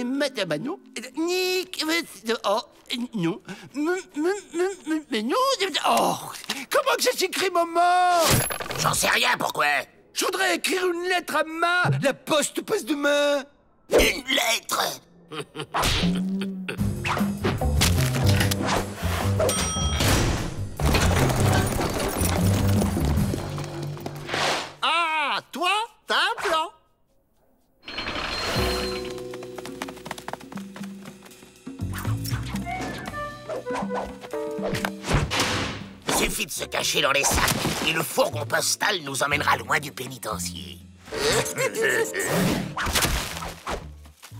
Madame, non. Oh, non. Mais non. Oh, comment que ça s'écrit, maman? J'en sais rien, pourquoi? Je voudrais écrire une lettre à Ma. La poste passe demain. Une lettre? Ah, toi, t'as un plan. Suffit de se cacher dans les sacs et le fourgon postal nous emmènera loin du pénitencier.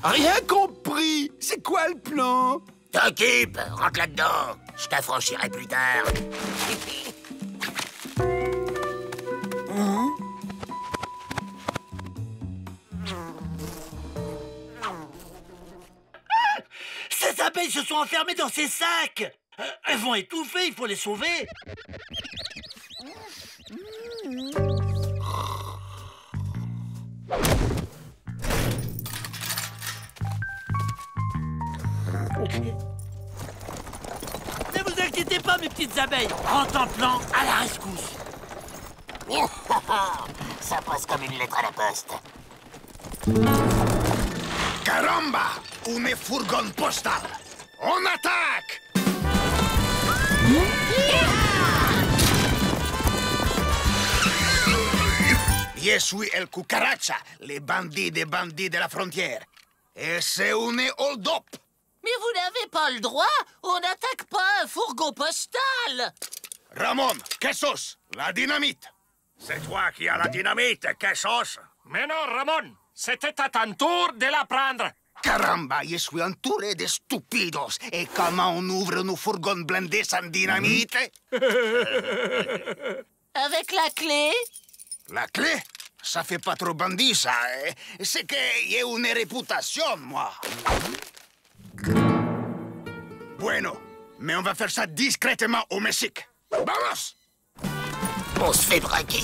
Rien compris. C'est quoi le plan? T'occupe, rentre là-dedans. Je t'affranchirai plus tard. Ces abeilles se sont enfermées dans ces sacs. Elles vont étouffer, il faut les sauver. Ne vous inquiétez pas, mes petites abeilles. Rentre en plan à la rescousse. Ça passe comme une lettre à la poste. Caramba! Une fourgon postal! On attaque! Je suis El Cucaracha, les bandits des bandits de la frontière. Et c'est une hold-up! Mais vous n'avez pas le droit. On n'attaque pas un fourgon postal. Ramon, quesos, la dynamite! C'est toi qui as la dynamite, Quesos. Mais non, Ramon, c'était à ton tour de la prendre. Caramba, je suis entouré de stupidos. Et comment on ouvre une fourgon blindée sans dynamite? Avec la clé? La clé? Ça fait pas trop bandit, ça. C'est que j'ai une réputation, moi. Bueno, mais on va faire ça discrètement au Mexique. Vamos! On se fait braquer.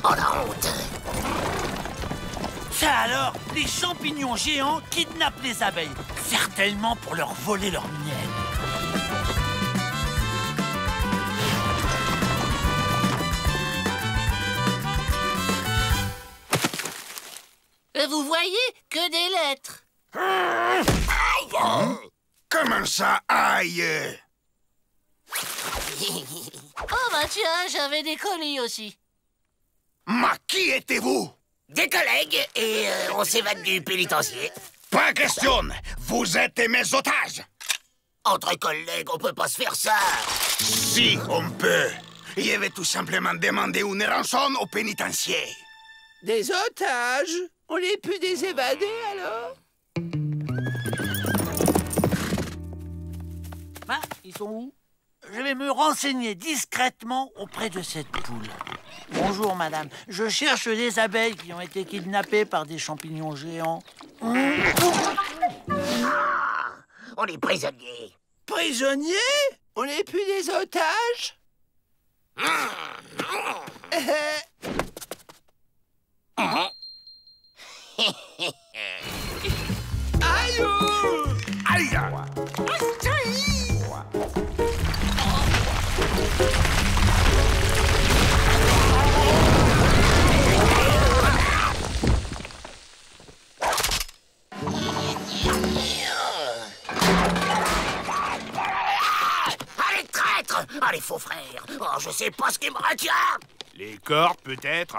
Oh, la honte. Ça alors, les champignons géants kidnappent les abeilles. Certainement pour leur voler leur miel. Et vous voyez que des lettres. Aïe! Comment ça, aïe? Oh bah tiens, j'avais des colis aussi. Ma, qui étiez-vous? Des collègues et on s'évade du pénitencier. Pas question! Vous êtes mes otages! Entre collègues, on peut pas se faire ça. Si, on peut. Je vais tout simplement demander une rançon au pénitencier. Des otages? On les pu des évadés, alors? Ah, ils sont où? Je vais me renseigner discrètement auprès de cette poule. Bonjour, madame. Je cherche des abeilles qui ont été kidnappées par des champignons géants. On est prisonniers. Prisonniers? On est plus des otages? Aïe! Aïe! Allez, traître! Allez, faux frère! Oh, je sais pas ce qui me retient! Les corps, peut-être.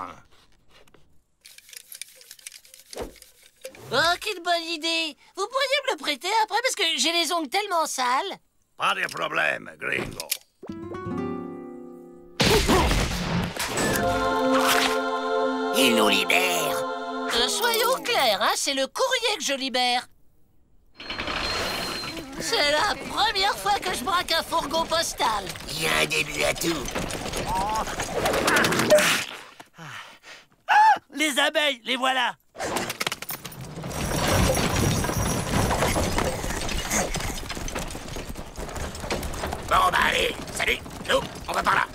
Oh, quelle bonne idée. Vous pourriez me le prêter après parce que j'ai les ongles tellement sales. Pas de problème, gringo. Il nous libère. Soyons clairs, hein, c'est le courrier que je libère. C'est la première fois que je braque un fourgon postal. Il y a un début à tout. Les abeilles, les voilà. Bon, bah allez, salut. Nous, on va par là.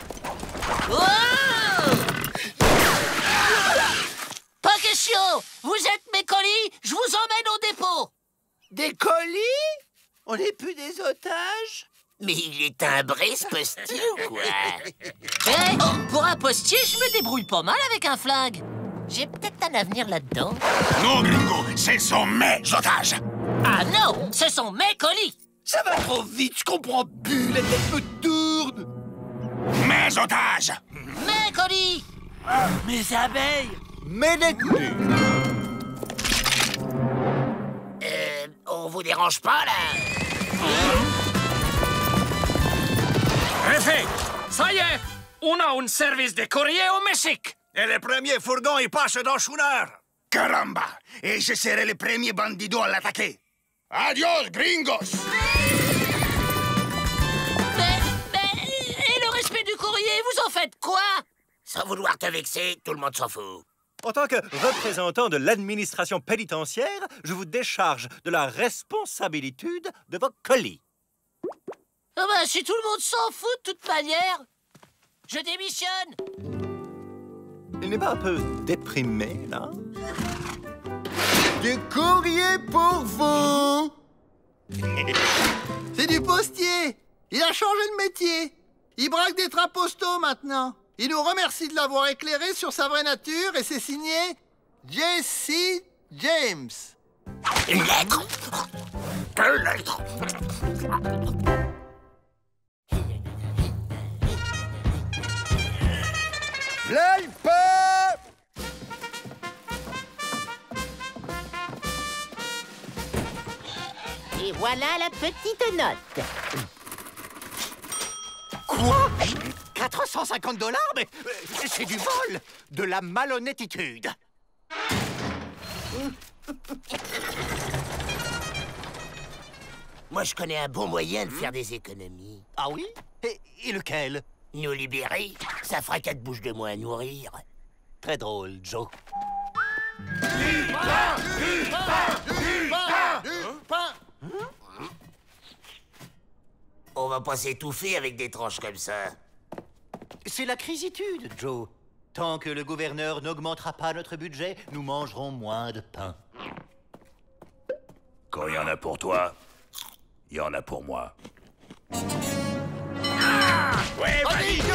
Oh! Pas question. Vous êtes mes colis, je vous emmène au dépôt. Des colis? On n'est plus des otages? Mais il est timbré, ce postier, ou quoi? Hey, pour un postier, je me débrouille pas mal avec un flingue. J'ai peut-être un avenir là-dedans. Non, gringo, ce sont mes otages. Ah non, ce sont mes colis. Ça va trop vite, je comprends plus, la tête me tourne. Mes otages. Mes colis. Mes abeilles. Mes détenus. On vous dérange pas, là? Effet! Ça y est! On a un service de courrier au Mexique! Et le premier fourgon, il passe dans une heure. Caramba! Et je serai le premier bandido à l'attaquer. Adios, gringos! Et le respect du courrier, vous en faites quoi? Sans vouloir te vexer, tout le monde s'en fout. En tant que représentant de l'administration pénitentiaire, je vous décharge de la responsabilité de vos colis. Ah bah, si tout le monde s'en fout de toute manière, je démissionne. Il n'est pas un peu déprimé, là? Du courrier pour vous. C'est du postier. Il a changé de métier. Il braque des trains postaux maintenant. Il nous remercie de l'avoir éclairé sur sa vraie nature et c'est signé Jesse James. Une lettre? Deux lettres? V'là le pas. Et voilà la petite note. Quoi? 450 $? Mais c'est du vol! De la malhonnêtitude! Moi, je connais un bon moyen de faire des économies. Ah oui? Et lequel? Nous libérer, ça fera 4 bouches de moins à nourrir. Très drôle, Joe. On va pas s'étouffer avec des tranches comme ça. C'est la crisitude, Joe. Tant que le gouverneur n'augmentera pas notre budget, nous mangerons moins de pain. Quand il y en a pour toi, il y en a pour moi. Ouais, vas-y, Joe!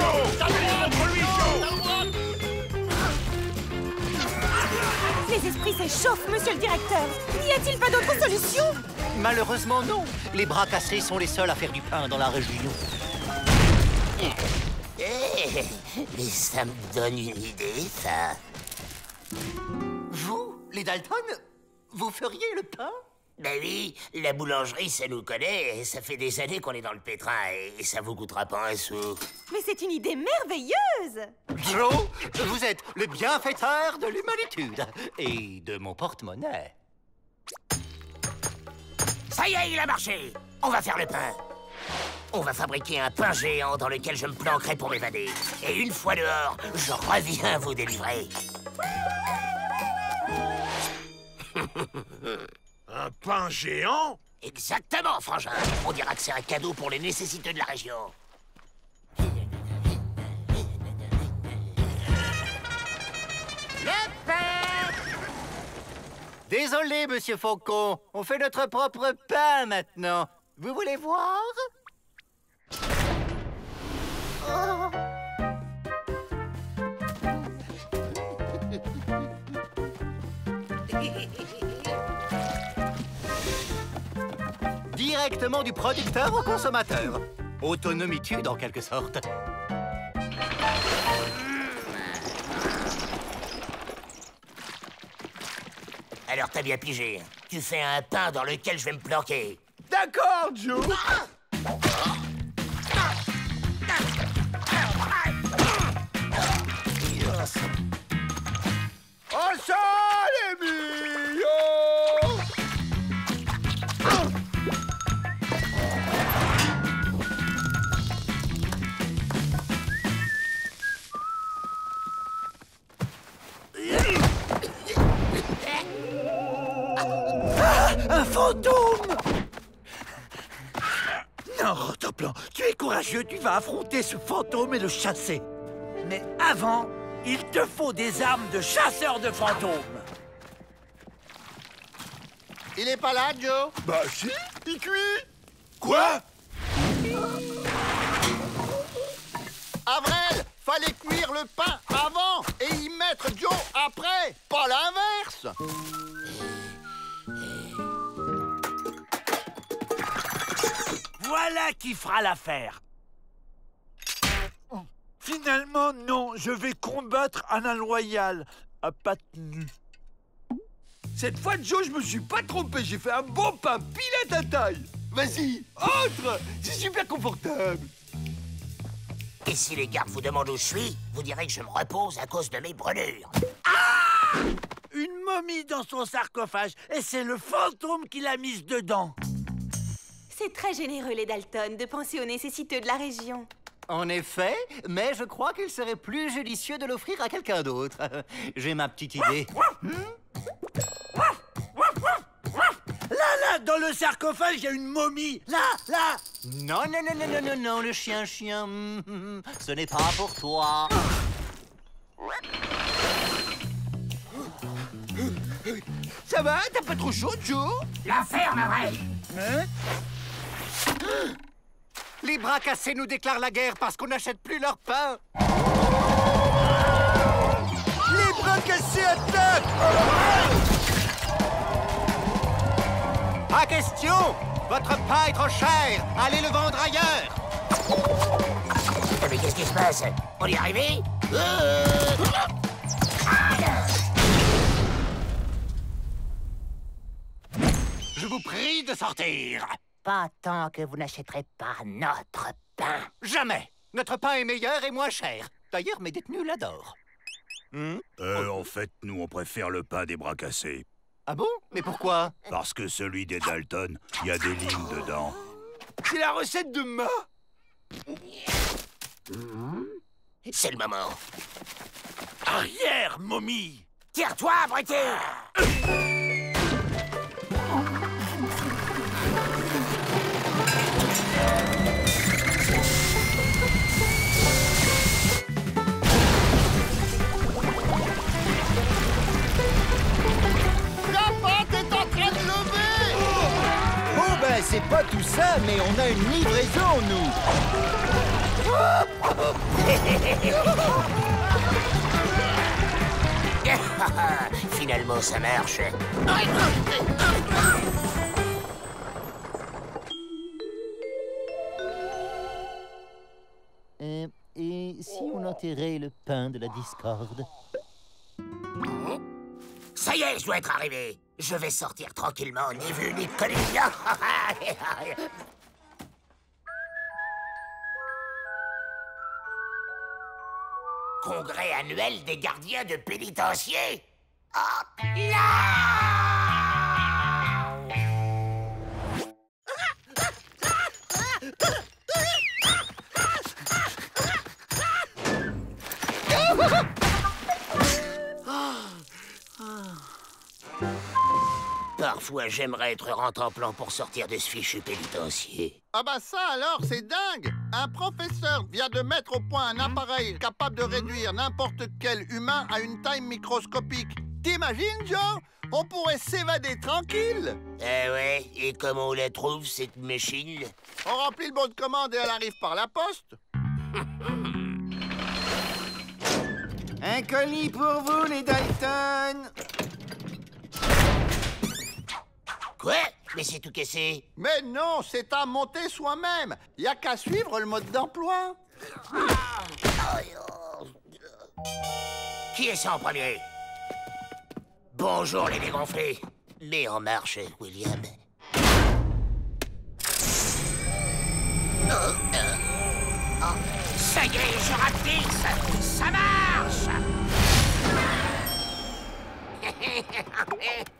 Les esprits s'échauffent, monsieur le directeur. N'y a-t-il pas d'autre solution? Malheureusement, non. Les bras cassés sont les seuls à faire du pain dans la région. Mais ça me donne une idée, ça. Vous, les Dalton, vous feriez le pain? Ben oui, la boulangerie, ça nous connaît, et ça fait des années qu'on est dans le pétrin, et ça vous coûtera pas un sou. Mais c'est une idée merveilleuse! Joe, vous êtes le bienfaiteur de l'humanitude et de mon porte-monnaie. Ça y est, il a marché! On va faire le pain. On va fabriquer un pain géant dans lequel je me planquerai pour m'évader. Et une fois dehors, je reviens vous délivrer. Un pain géant? Exactement, frangin. On dira que c'est un cadeau pour les nécessiteux de la région. Le pain! Désolé, monsieur Faucon. On fait notre propre pain maintenant. Vous voulez voir? Oh. Directement du producteur au consommateur. Autonomitude en quelque sorte. Alors t'as bien pigé. Tu fais un pain dans lequel je vais me planquer. D'accord, Joe. Oh, ça, les millions! Un fantôme! Non, Rotoplan, tu es courageux, tu vas affronter ce fantôme et le chasser. Mais avant, il te faut des armes de chasseur de fantômes. Il est pas là, Joe? Bah si, il cuit. Quoi? Avrel, fallait cuire le pain avant et y mettre Joe après, pas l'inverse. Voilà qui fera l'affaire. Finalement, non, je vais combattre Alain Loyal à pattes nues. Cette fois, Joe, je me suis pas trompé. J'ai fait un bon pain pile à ta taille. Vas-y, entre. C'est super confortable. Et si les gardes vous demandent où je suis, vous direz que je me repose à cause de mes brûlures. Une momie dans son sarcophage, et c'est le fantôme qui l'a mise dedans. C'est très généreux, les Dalton, de penser aux nécessiteux de la région. En effet, mais je crois qu'il serait plus judicieux de l'offrir à quelqu'un d'autre. J'ai ma petite idée. Là, dans le sarcophage, il y a une momie. Là. Non, le chien. Ce n'est pas pour toi. Ça va? T'as pas trop chaud, Joe? La ferme, Avrel. Hein? Les bras cassés nous déclarent la guerre parce qu'on n'achète plus leur pain. Les bras cassés attaquent! Pas question! Votre pain est trop cher! Allez le vendre ailleurs! Mais qu'est-ce qui se passe? On y est arrivé? Je vous prie de sortir! Pas tant que vous n'achèterez pas notre pain. Jamais! Notre pain est meilleur et moins cher. D'ailleurs, mes détenus l'adorent. En fait, nous, on préfère le pain des bras cassés. Ah bon? Mais pourquoi? Parce que celui des Dalton, il y a des lignes dedans. C'est la recette de Ma. C'est le moment. Arrière, momie. Tire-toi, abruti! C'est pas tout ça, mais on a une livraison, nous. Finalement, ça marche. Et si on enterrait le pain de la discorde? Ça y est, je dois être arrivé. Je vais sortir tranquillement, ni vu ni connu. Congrès annuel des gardiens de pénitencier. Oh, Parfois, j'aimerais être rentemplant pour sortir de ce fichu pénitencier. Ah bah ça alors, c'est dingue! Un professeur vient de mettre au point un appareil capable de réduire n'importe quel humain à une taille microscopique. T'imagines, Joe? On pourrait s'évader tranquille! Eh ouais, et comment on la trouve, cette machine? On remplit le bon de commande et elle arrive par la poste. Un colis pour vous, les Dalton. Quoi? Mais c'est tout cassé. Mais non, c'est à monter soi-même. Y a qu'à suivre le mode d'emploi. Qui est ça en premier? Bonjour les dégonflés. Mets en marche, William. Ça y est, je rapetisse. Ça marche.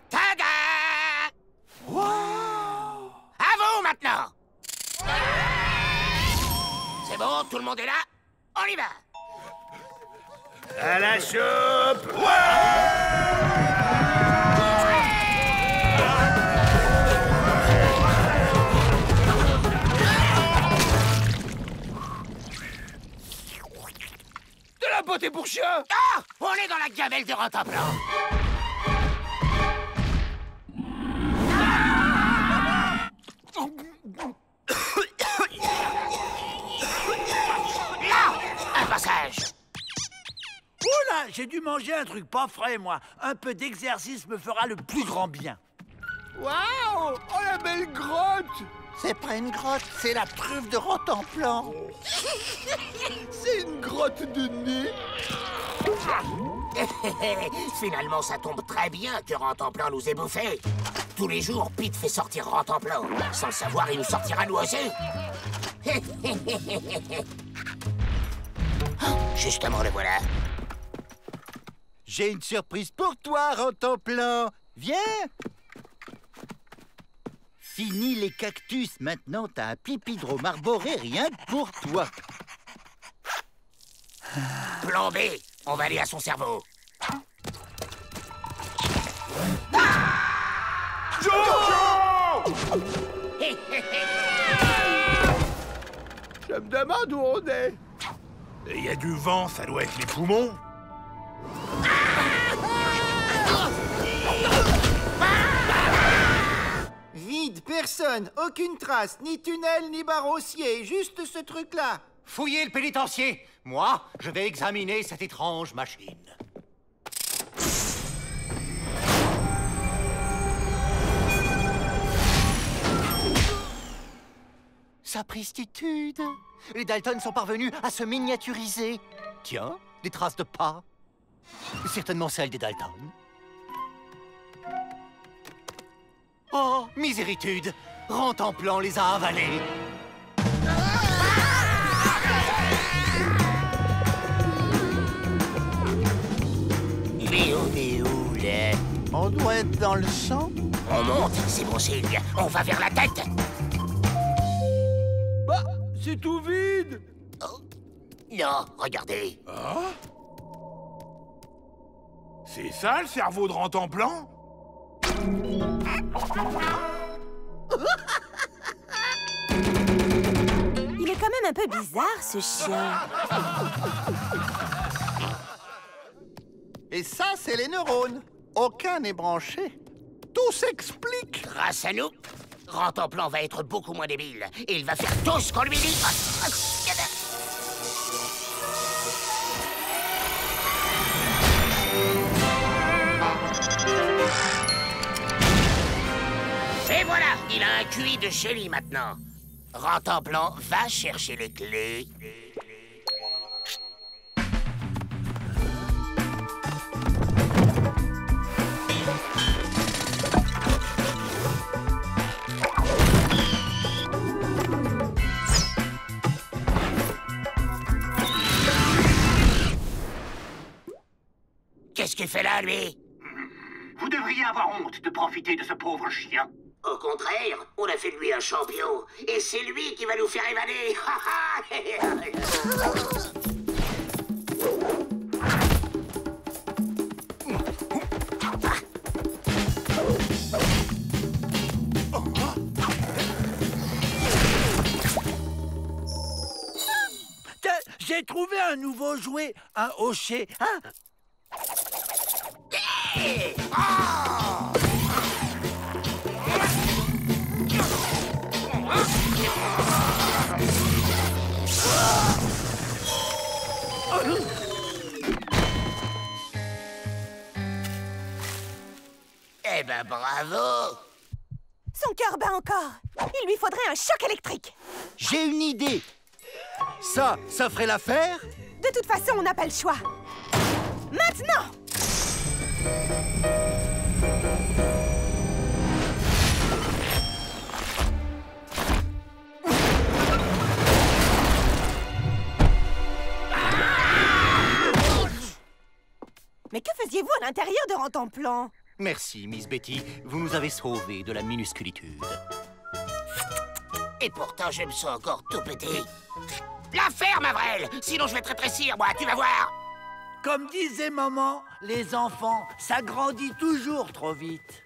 Tada! Wow! À vous maintenant! C'est bon, tout le monde est là? On y va! À la soupe! De la beauté pour chien! Ah! On est dans la gamelle de Rentemplant! j'ai dû manger un truc pas frais, moi. Un peu d'exercice me fera le plus grand bien. Waouh! Oh, la belle grotte! C'est pas une grotte, c'est la truffe de Rotemplan. C'est une grotte de nez. Finalement, ça tombe très bien que Rentemplan nous ait bouffés. Tous les jours, Pete fait sortir Rentemplan. Sans le savoir, il nous sortira nous aussi. Justement, le voilà. J'ai une surprise pour toi, Rentemplan. Viens. Fini les cactus. Maintenant, t'as un pipidrome arboré rien que pour toi. Plan B, on va aller à son cerveau. Je me demande où on est. Il y a du vent, ça doit être les poumons. Vide, personne, aucune trace, ni tunnel, ni barre haussier, juste ce truc-là. Fouillez le pénitencier. Moi, je vais examiner cette étrange machine. Sapristitude! Les Dalton sont parvenus à se miniaturiser. Tiens, des traces de pas. Certainement celles des Dalton. Oh, miséritude! Rentemplan les a avalés. Mais on est où, là? On doit être dans le sang. On monte, c'est bon signe. On va vers la tête. Bah, c'est tout vide. Oh. Non, regardez. Ah? C'est ça, le cerveau de Rentemplan? Il est quand même un peu bizarre, ce chien. Et ça, c'est les neurones. Aucun n'est branché. Tout s'explique. Grâce à nous, Rentemplan va être beaucoup moins débile. Et il va faire tout ce qu'on lui dit. Et voilà, il a un QI de chéri maintenant. Rentemplan va chercher les clés. Qu'est-ce qu'il fait là, lui? Vous devriez avoir honte de profiter de ce pauvre chien. Au contraire, on a fait de lui un champion. Et c'est lui qui va nous faire évader. J'ai trouvé un nouveau jouet, un hochet. Hein? Eh ben, bravo! Son cœur bat encore. Il lui faudrait un choc électrique. J'ai une idée. Ça ferait l'affaire? De toute façon, on n'a pas le choix. Maintenant! Mais que faisiez-vous à l'intérieur de Rentemplan? Merci, Miss Betty. Vous nous avez sauvés de la minusculitude. Et pourtant, je me sens encore tout pété. La ferme, Avril! Sinon, je vais te rétrécir, moi, tu vas voir! Comme disait maman, les enfants, ça grandit toujours trop vite.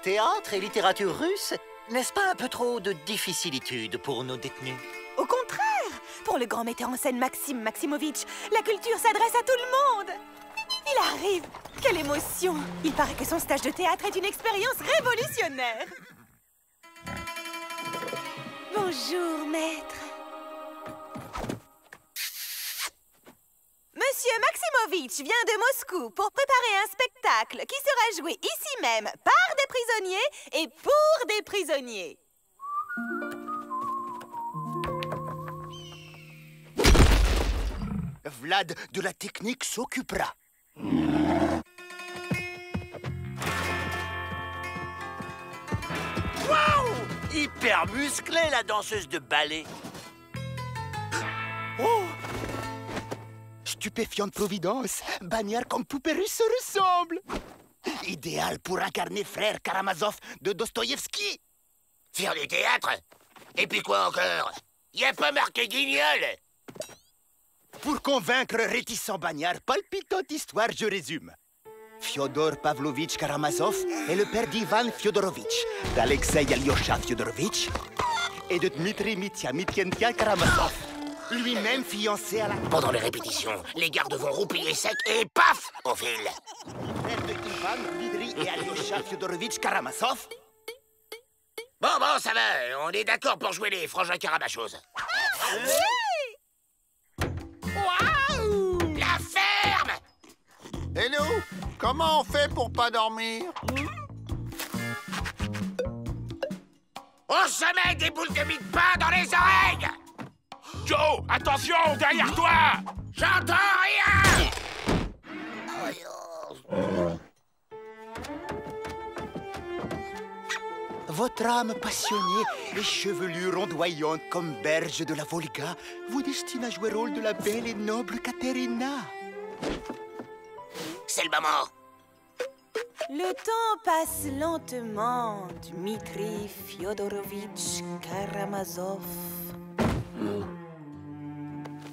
Théâtre et littérature russe, n'est-ce pas un peu trop de difficilitude pour nos détenus? Au contraire! Pour le grand metteur en scène Maxime Maximovitch, la culture s'adresse à tout le monde! Il arrive! Quelle émotion! Il paraît que son stage de théâtre est une expérience révolutionnaire! Bonjour, maître. Monsieur Maximovitch vient de Moscou pour préparer un spectacle qui sera joué ici même par des prisonniers et pour des prisonniers. Vlad de la technique s'occupera. Waouh! Hyper musclée, la danseuse de ballet. Oh! Stupéfiante providence, Bagnard comme poupée russe se ressemble. Idéal pour incarner frère Karamazov de Dostoïevski. Faire du théâtre? Et puis quoi encore? Y a pas marqué Guignol? Pour convaincre réticent Bagnard, palpitante histoire, je résume. Fyodor Pavlovitch Karamazov est le père d'Ivan Fyodorovitch, d'Alexei Alyosha Fyodorovitch et de Dmitri Mitya Mityentia Karamazov, lui-même fiancé à la... Pendant les répétitions, les gardes vont roupiller sec et paf, on file. Père de Ivan, Dmitri et Alyosha Fyodorovitch Karamazov. Bon, ça va, on est d'accord pour jouer les frangins Karamachos. Waouh! La ferme! Et nous, comment on fait pour pas dormir? On se met des boules de mie de pain dans les oreilles! Joe, attention, derrière toi! J'entends rien! Votre âme passionnée et chevelure ondoyante comme berge de la Volga vous destine à jouer le rôle de la belle et noble Katerina. C'est le moment. Le temps passe lentement, Dmitri Fyodorovitch Karamazov.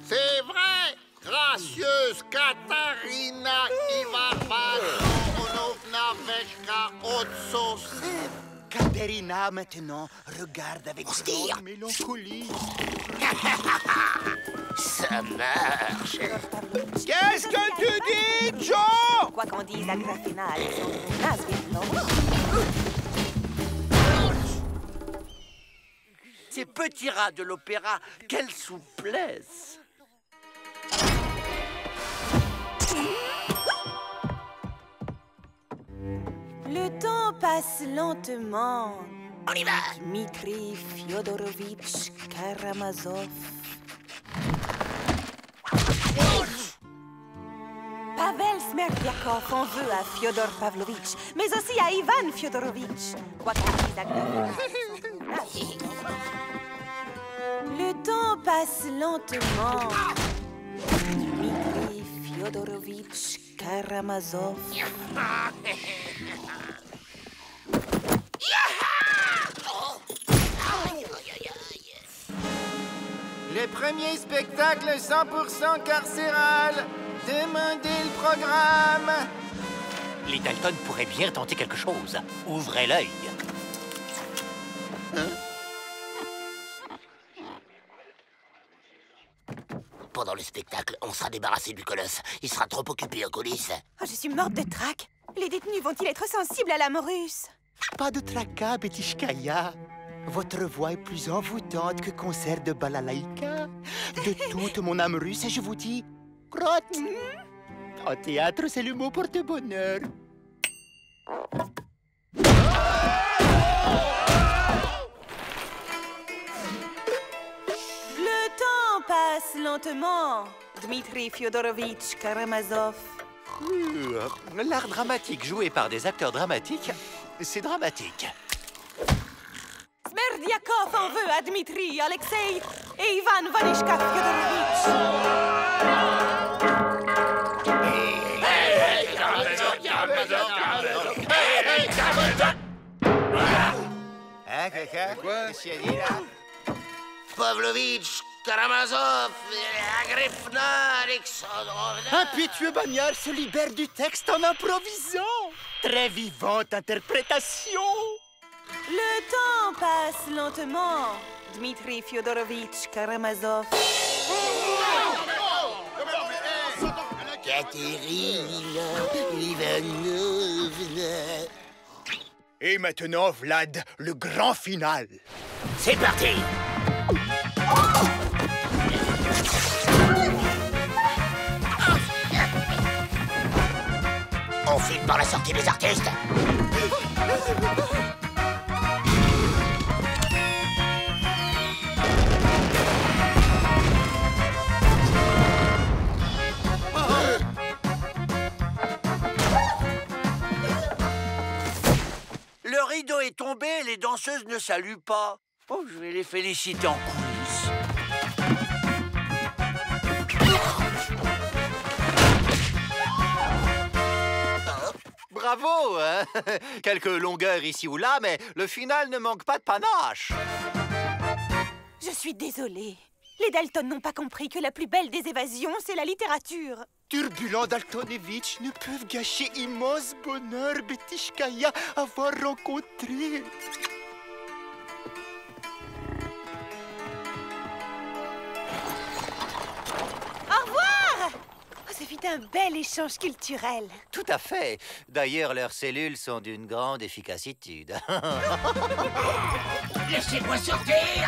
C'est vrai, gracieuse Katarina Ivanovna Veshka Otsos. Katerina, maintenant, regarde avec grande mélancolie. Ça marche. Qu'est-ce que tu dis, Joe? Quoi qu'on dise à Grafina, Alexandrovna Svitlova. Ces petits rats de l'opéra, quelle souplesse! Le temps passe lentement. On y va. Dmitri Fyodorovitch Karamazov. Pavel Smerdyakov en veut à Fyodor Pavlovitch, mais aussi à Ivan Fyodorovitch. Quoi qu'on dise à Grafina. Le temps passe lentement. Dmitri Fyodorovitch Karamazov. Le premier spectacle 100% carcéral. Demandez le programme. Les Dalton pourraient bien tenter quelque chose. Ouvrez l'œil. Pendant le spectacle, on sera débarrassé du colosse. Il sera trop occupé en coulisses. Oh, je suis morte de trac. Les détenus vont-ils être sensibles à l'âme russe? Pas de tracas, Betishkaya. Votre voix est plus envoûtante que concert de balalaïka. De toute mon âme russe, je vous dis... Crotte. En théâtre, c'est le mot porte-bonheur. Le temps passe lentement. Dmitri Fyodorovitch Karamazov. L'art dramatique joué par des acteurs dramatiques, c'est dramatique. Smerdyakov en veut à Dmitri, Alexei et Ivan Vanishka Fyodorovitch. Quoi? Qu'est-ce qu'il y a dit, là? Pavlovitch, Karamazov, Agripna, Alexandrovna... Impétueux Bagnard se libère du texte en improvisant. Très vivante interprétation. Le temps passe lentement. Dmitri Fyodorovitch Karamazov. Katerina Ivanovna... Et maintenant, Vlad, le grand final. C'est parti! vite par la sortie des artistes. Le rideau est tombé et les danseuses ne saluent pas. Oh, je vais les féliciter en coulisses. Bravo, hein? Quelques longueurs ici ou là, mais le final ne manque pas de panache. Je suis désolée. Les Dalton n'ont pas compris que la plus belle des évasions, c'est la littérature. Turbulent Daltonevitch ne peuvent gâcher immense bonheur Betishkaya avoir rencontré. Au revoir! Oh, ce fut un bel échange culturel. Tout à fait. D'ailleurs, leurs cellules sont d'une grande efficacitude. Laissez-moi sortir!